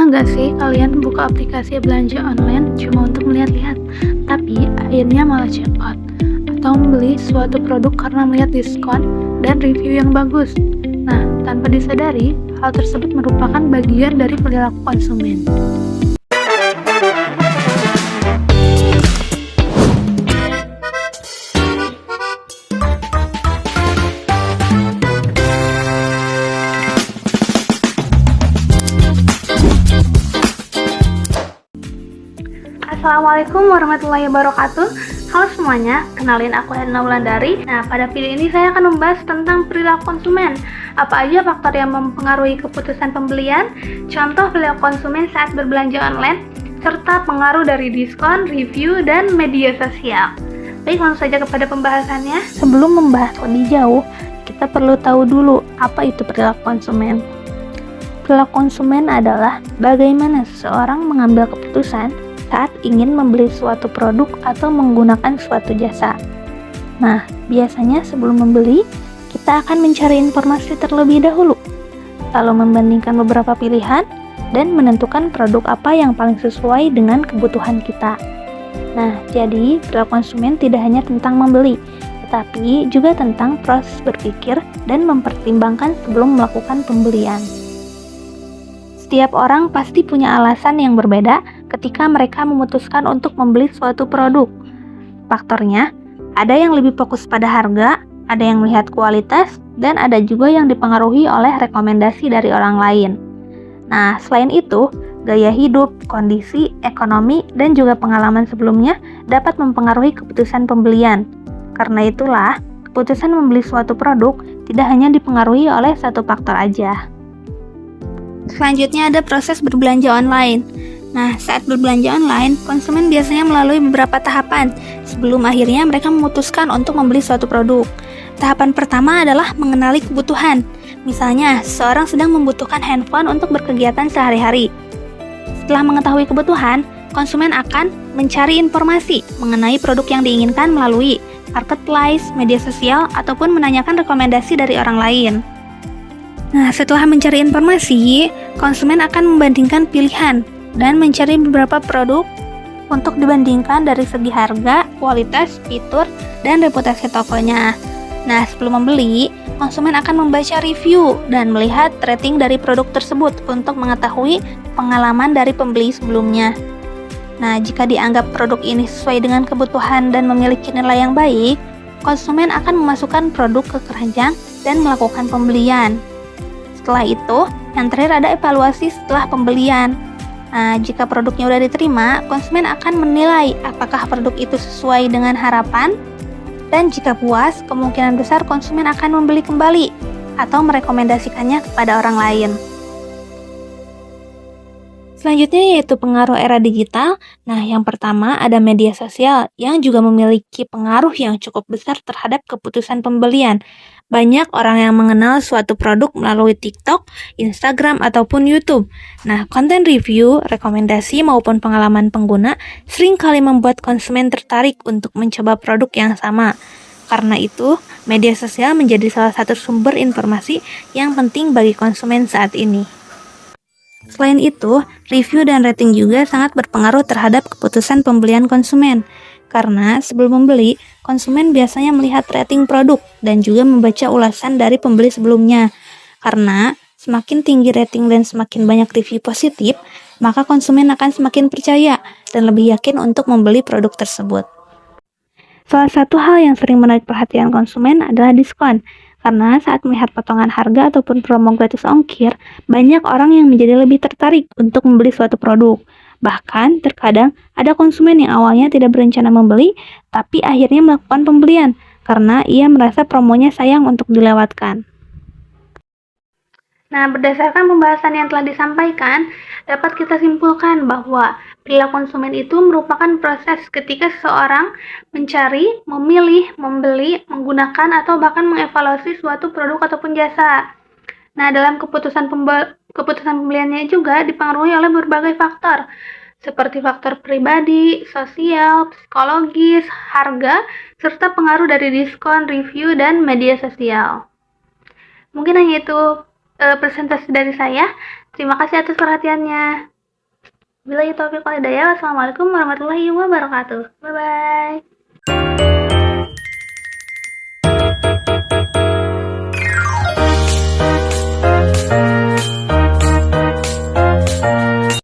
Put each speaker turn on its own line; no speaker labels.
nggak sih kalian buka aplikasi belanja online cuma untuk melihat-lihat, tapi akhirnya malah check out atau membeli suatu produk karena melihat diskon dan review yang bagus? Nah, tanpa disadari, hal tersebut merupakan bagian dari perilaku konsumen. Assalamualaikum warahmatullahi wabarakatuh. Halo semuanya, kenalin aku Herna Wulandari. Nah, pada video ini saya akan membahas tentang perilaku konsumen. Apa aja faktor yang mempengaruhi keputusan pembelian, contoh perilaku konsumen saat berbelanja online, serta pengaruh dari diskon, review, dan media sosial. Baik, langsung saja kepada pembahasannya. Sebelum membahas lebih jauh, kita perlu tahu dulu apa itu perilaku konsumen. Perilaku konsumen adalah bagaimana seseorang mengambil keputusan saat ingin membeli suatu produk atau menggunakan suatu jasa. Nah, biasanya sebelum membeli, kita akan mencari informasi terlebih dahulu, lalu membandingkan beberapa pilihan, dan menentukan produk apa yang paling sesuai dengan kebutuhan kita. Nah, jadi perilaku konsumen tidak hanya tentang membeli, tetapi juga tentang proses berpikir dan mempertimbangkan sebelum melakukan pembelian. Setiap orang pasti punya alasan yang berbeda ketika mereka memutuskan untuk membeli suatu produk. Faktornya, ada yang lebih fokus pada harga, ada yang melihat kualitas, dan ada juga yang dipengaruhi oleh rekomendasi dari orang lain. Nah, selain itu, gaya hidup, kondisi, ekonomi, dan juga pengalaman sebelumnya dapat mempengaruhi keputusan pembelian. Karena itulah, keputusan membeli suatu produk tidak hanya dipengaruhi oleh satu faktor aja. Selanjutnya ada proses berbelanja online. Nah, saat berbelanja online, konsumen biasanya melalui beberapa tahapan sebelum akhirnya mereka memutuskan untuk membeli suatu produk. Tahapan pertama adalah mengenali kebutuhan. Misalnya, seseorang sedang membutuhkan handphone untuk berkegiatan sehari-hari. Setelah mengetahui kebutuhan, konsumen akan mencari informasi mengenai produk yang diinginkan melalui marketplace, media sosial, ataupun menanyakan rekomendasi dari orang lain. Nah, setelah mencari informasi, konsumen akan membandingkan pilihan dan mencari beberapa produk untuk dibandingkan dari segi harga, kualitas, fitur, dan reputasi tokonya. Nah, sebelum membeli, konsumen akan membaca review dan melihat rating dari produk tersebut untuk mengetahui pengalaman dari pembeli sebelumnya. Nah, jika dianggap produk ini sesuai dengan kebutuhan dan memiliki nilai yang baik, konsumen akan memasukkan produk ke keranjang dan melakukan pembelian. Setelah itu, yang terakhir ada evaluasi setelah pembelian. Nah, jika produknya sudah diterima, konsumen akan menilai apakah produk itu sesuai dengan harapan, dan jika puas, kemungkinan besar konsumen akan membeli kembali atau merekomendasikannya kepada orang lain. Selanjutnya yaitu pengaruh era digital. Nah, yang pertama ada media sosial yang juga memiliki pengaruh yang cukup besar terhadap keputusan pembelian. Banyak orang yang mengenal suatu produk melalui TikTok, Instagram, ataupun YouTube. Nah, konten review, rekomendasi, maupun pengalaman pengguna seringkali membuat konsumen tertarik untuk mencoba produk yang sama. Karena itu, media sosial menjadi salah satu sumber informasi yang penting bagi konsumen saat ini. Selain itu, review dan rating juga sangat berpengaruh terhadap keputusan pembelian konsumen. Karena sebelum membeli, konsumen biasanya melihat rating produk dan juga membaca ulasan dari pembeli sebelumnya. Karena semakin tinggi rating dan semakin banyak review positif, maka konsumen akan semakin percaya dan lebih yakin untuk membeli produk tersebut. Salah satu hal yang sering menarik perhatian konsumen adalah diskon. Karena saat melihat potongan harga ataupun promo gratis ongkir, banyak orang yang menjadi lebih tertarik untuk membeli suatu produk. Bahkan, terkadang ada konsumen yang awalnya tidak berencana membeli, tapi akhirnya melakukan pembelian karena ia merasa promonya sayang untuk dilewatkan. Nah, berdasarkan pembahasan yang telah disampaikan, dapat kita simpulkan bahwa perilaku konsumen itu merupakan proses ketika seseorang mencari, memilih, membeli, menggunakan, atau bahkan mengevaluasi suatu produk ataupun jasa. Nah, dalam keputusan pembeliannya juga dipengaruhi oleh berbagai faktor, seperti faktor pribadi, sosial, psikologis, harga, serta pengaruh dari diskon, review, dan media sosial. Mungkin hanya itu presentasi dari saya. Terima kasih atas perhatiannya. Billahi taufiq wal hidayah. Wassalamualaikum warahmatullahi wabarakatuh. Bye bye.